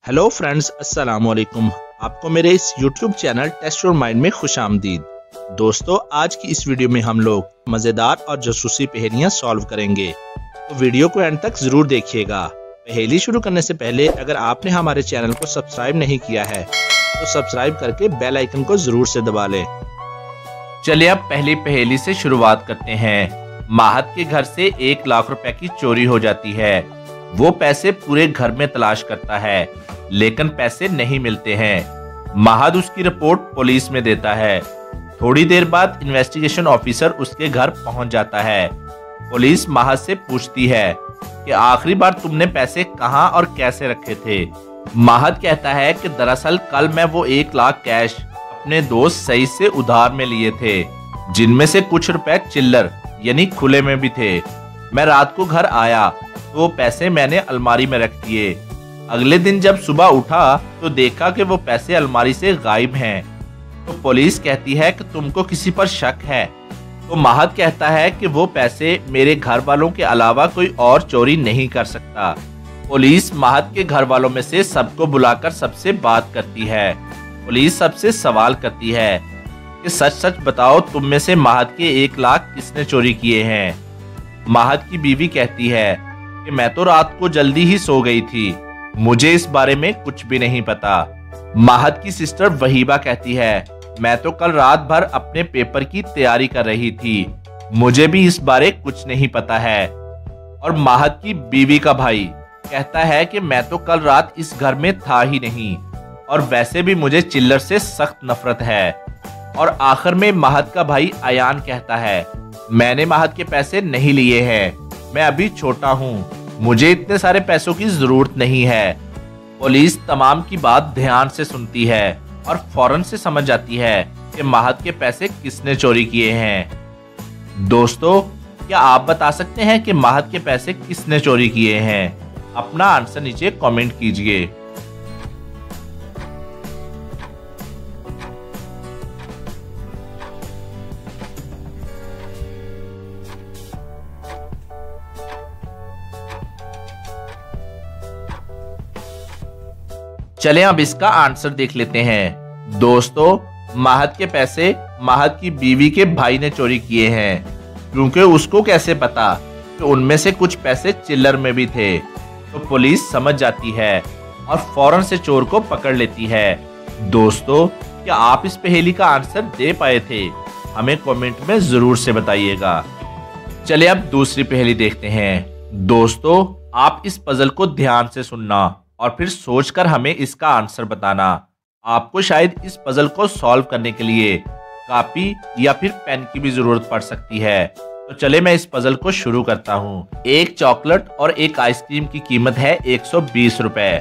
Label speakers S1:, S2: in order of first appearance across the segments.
S1: Hello friends, अस्सलाम वालेकुम। आपको मेरे इस YouTube channel test your mind में खुशामदीद। दोस्तों, आज की इस वीडियो में हम लोग मज़ेदार और जासूसी पहेलियां सॉल्व करेंगे, तो वीडियो को एंड तक ज़रूर देखिएगा। पहेली शुरू करने से पहले अगर आपने हमारे चैनल को सब्सक्राइब नहीं किया है तो सब्सक्राइब करके बेल आइकन को ज़रूर से दबा लें।
S2: चलिए अब पहली पहेली से शुरुआत करते हैं। माहत के घर से 1 लाख रुपए की चोरी हो जाती है। वो पैसे पूरे घर में तलाश करता है, लेकिन पैसे नहीं मिलते हैं। माहत उसकी रिपोर्ट पुलिस में देता है। थोड़ी देर बाद इन्वेस्टिगेशन ऑफिसर उसके घर पहुंच जाता है। पुलिस माहत से पूछती है कि आखिरी बार तुमने पैसे कहां और कैसे रखे थे। माहत कहता है कि दरअसल कल मैं वो 1 लाख कैश अपने दोस्त सईद से उधार में लिए थे, जिनमें से कुछ रुपए चिल्लर यानी खुले में भी थे। मैं रात को घर आया तो वो पैसे मैंने अलमारी में रख दिए। अगले दिन जब सुबह उठा तो देखा कि वो पैसे अलमारी से गायब हैं। तो पुलिस कहती है कि तुमको किसी पर शक है। तो माहत कहता है कि वो पैसे मेरे घर वालों के अलावा कोई और चोरी नहीं कर सकता। पुलिस माहत के घर वालों में से सबको बुलाकर सबसे बात करती है। पुलिस सबसे सवाल करती है कि सच सच बताओ, तुम में से माहत के 1 लाख किसने चोरी किए हैं। माहत की बीवी कहती है कि मैं तो रात को जल्दी ही सो गई थी, मुझे इस बारे में कुछ भी नहीं पता। माहत की सिस्टर वहीबा कहती है मैं तो कल रात भर अपने पेपर की तैयारी कर रही थी, मुझे भी इस बारे कुछ नहीं पता है। और माहत की बीवी का भाई कहता है कि मैं तो कल रात इस घर में था ही नहीं, और वैसे भी मुझे चिल्लर से सख्त नफरत है। और आखिर में माहत का भाई अयान कहता है मैंने माहत के पैसे नहीं लिए हैं, मैं अभी छोटा हूँ, मुझे इतने सारे पैसों की जरूरत नहीं है। पुलिस तमाम की बात ध्यान से सुनती है और फौरन से समझ जाती है कि माहत के पैसे किसने चोरी किए हैं। दोस्तों, क्या आप बता सकते हैं कि माहत के पैसे किसने चोरी किए हैं? अपना आंसर नीचे कमेंट कीजिए। चलें अब इसका आंसर देख लेते हैं। दोस्तों, माहत के पैसे माहत की बीवी के भाई ने चोरी किए हैं, क्योंकि उसको कैसे पता कि उनमें से कुछ पैसे चिल्लर में भी थे। तो पुलिस समझ जाती है और फौरन से चोर को पकड़ लेती है। दोस्तों, क्या आप इस पहेली का आंसर दे पाए थे? हमें कमेंट में जरूर से बताइएगा। चलिए अब दूसरी पहेली देखते हैं। दोस्तों, आप इस पजल को ध्यान से सुनना और फिर सोचकर हमें इसका आंसर बताना। आपको शायद इस पजल को सॉल्व करने के लिए कॉपी या फिर पेन की भी जरूरत पड़ सकती है। तो चले मैं इस पजल को शुरू करता हूँ। एक चॉकलेट और एक आइसक्रीम की कीमत है 120 रुपए,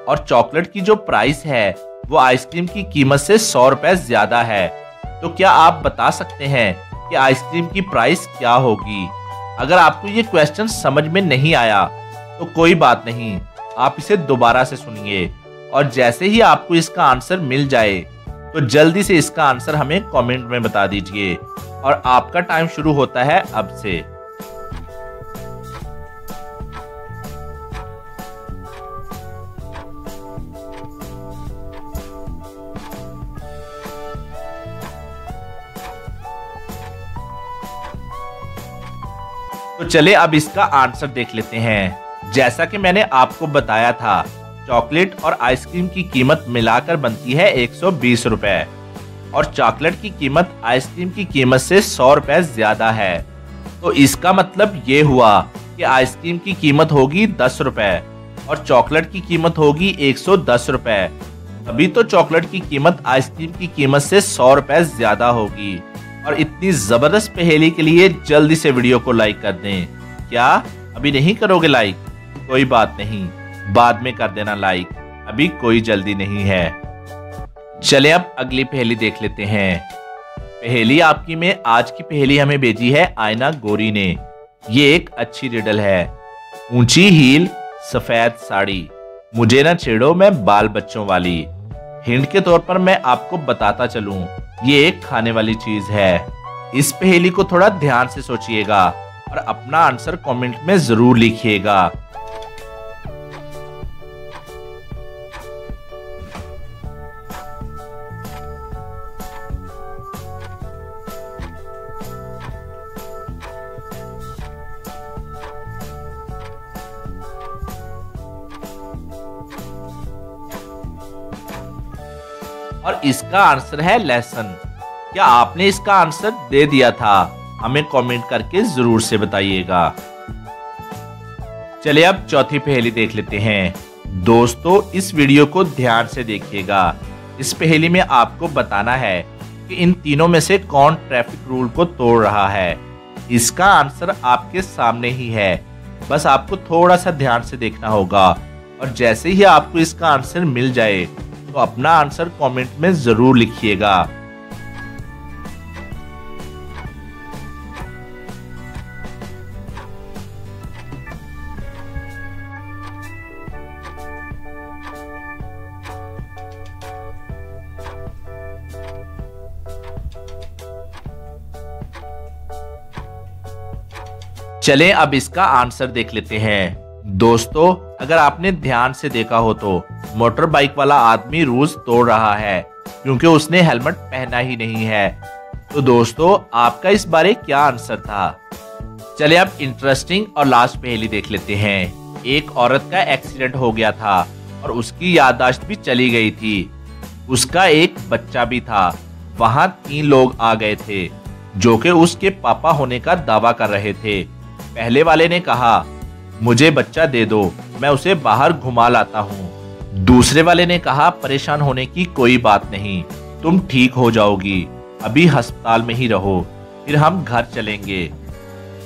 S2: और चॉकलेट की जो प्राइस है वो आइसक्रीम की कीमत से 100 रुपए ज्यादा है। तो क्या आप बता सकते हैं कि आइसक्रीम की प्राइस क्या होगी? अगर आपको ये क्वेश्चन समझ में नहीं आया तो कोई बात नहीं, आप इसे दोबारा से सुनिए, और जैसे ही आपको इसका आंसर मिल जाए तो जल्दी से इसका आंसर हमें कमेंट में बता दीजिए। और आपका टाइम शुरू होता है अब से। तो चलिए अब इसका आंसर देख लेते हैं। जैसा कि मैंने आपको बताया था, चॉकलेट और आइसक्रीम की कीमत मिलाकर बनती है 120 रुपए, और चॉकलेट की कीमत आइसक्रीम की कीमत से 100 रुपए ज्यादा है। तो इसका मतलब ये हुआ कि आइसक्रीम की कीमत होगी 10 रुपए और चॉकलेट की कीमत होगी 110 रुपए। तभी तो चॉकलेट की कीमत आइसक्रीम की कीमत से 100 रुपए ज्यादा होगी। और इतनी जबरदस्त पहेली के लिए जल्दी से वीडियो को लाइक कर दें। क्या अभी नहीं करोगे लाइक? कोई बात नहीं, बाद में कर देना लाइक, अभी कोई जल्दी नहीं है। चले अब अगली पहेली देख लेते हैं। पहेली आपकी में आज की पहेली हमें भेजी है आयना गोरी ने। ये एक अच्छी रिडल है। ऊंची हील, सफेद साड़ी, मुझे ना छेड़ो मैं बाल बच्चों वाली। हिंट के तौर पर मैं आपको बताता चलूं, ये एक खाने वाली चीज है। इस पहेली को थोड़ा ध्यान से सोचिएगा और अपना आंसर कमेंट में जरूर लिखिएगा। और इसका आंसर है लहसुन। क्या आपने इसका आंसर दे दिया था? हमें कमेंट करके जरूर से बताइएगा। चलिए अब चौथी पहेली देख लेते हैं। दोस्तों इस वीडियो को ध्यान से देखिएगा। इस पहेली में आपको बताना है कि इन तीनों में से कौन ट्रैफिक रूल को तोड़ रहा है। इसका आंसर आपके सामने ही है, बस आपको थोड़ा सा ध्यान से देखना होगा। और जैसे ही आपको इसका आंसर मिल जाए तो अपना आंसर कमेंट में जरूर लिखिएगा। चलें अब इसका आंसर देख लेते हैं। दोस्तों अगर आपने ध्यान से देखा हो तो मोटर बाइक वाला आदमी रूल्स तोड़ रहा है क्योंकि उसने हेलमेट पहना ही नहीं है। तो दोस्तों आपका इस बारे क्या आंसर था? चलिए अब इंटरेस्टिंग और लास्ट पहेली देख लेते हैं। एक औरत का एक्सीडेंट हो गया था और उसकी याददाश्त भी चली गई थी। उसका एक बच्चा भी था। वहां 3 लोग आ गए थे जो कि उसके पापा होने का दावा कर रहे थे। पहले वाले ने कहा मुझे बच्चा दे दो, मैं उसे बाहर घुमा लाता हूँ। दूसरे वाले ने कहा परेशान होने की कोई बात नहीं, तुम ठीक हो जाओगी, अभी अस्पताल में ही रहो, फिर हम घर चलेंगे।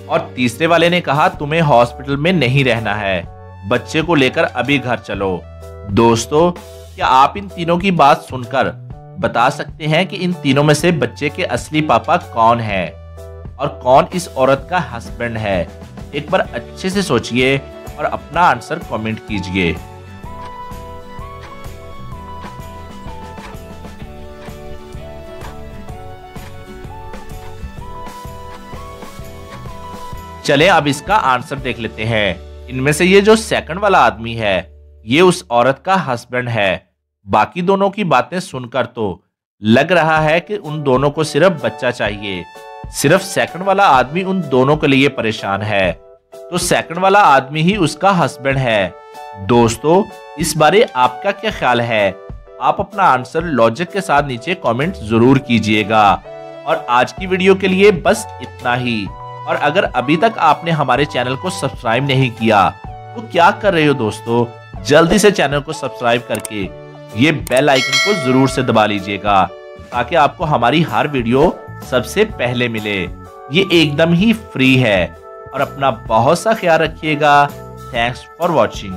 S2: और तीसरे वाले ने कहा तुम्हें हॉस्पिटल में नहीं रहना है, बच्चे को लेकर अभी घर चलो। दोस्तों क्या आप इन तीनों की बात सुनकर बता सकते हैं कि इन तीनों में से बच्चे के असली पापा कौन है और कौन इस औरत का हस्बैंड है? एक बार अच्छे से सोचिए और अपना आंसर कमेंट कीजिए। चलें अब इसका आंसर देख लेते हैं। इनमें से ये जो सेकंड वाला आदमी है ये उस औरत का हस्बैंड है। बाकी दोनों की बातें सुनकर तो लग रहा है कि उन दोनों को सिर्फ बच्चा चाहिए। सिर्फ सेकंड वाला आदमी उन दोनों के लिए परेशान है, तो सेकंड वाला आदमी ही उसका हस्बैंड है। दोस्तों इस बारे आपका क्या ख्याल है? आप अपना आंसर लॉजिक के साथ नीचे कमेंट जरूर कीजिएगा। और आज की वीडियो के लिए बस इतना ही। और अगर अभी तक आपने हमारे चैनल को सब्सक्राइब नहीं किया तो क्या कर रहे हो दोस्तों, जल्दी से चैनल को सब्सक्राइब करके ये बेल आइकन को जरूर से दबा लीजिएगा ताकि आपको हमारी हर वीडियो सबसे पहले मिले। ये एकदम ही फ्री है। और अपना बहुत सा ख्याल रखिएगा। Thanks for watching.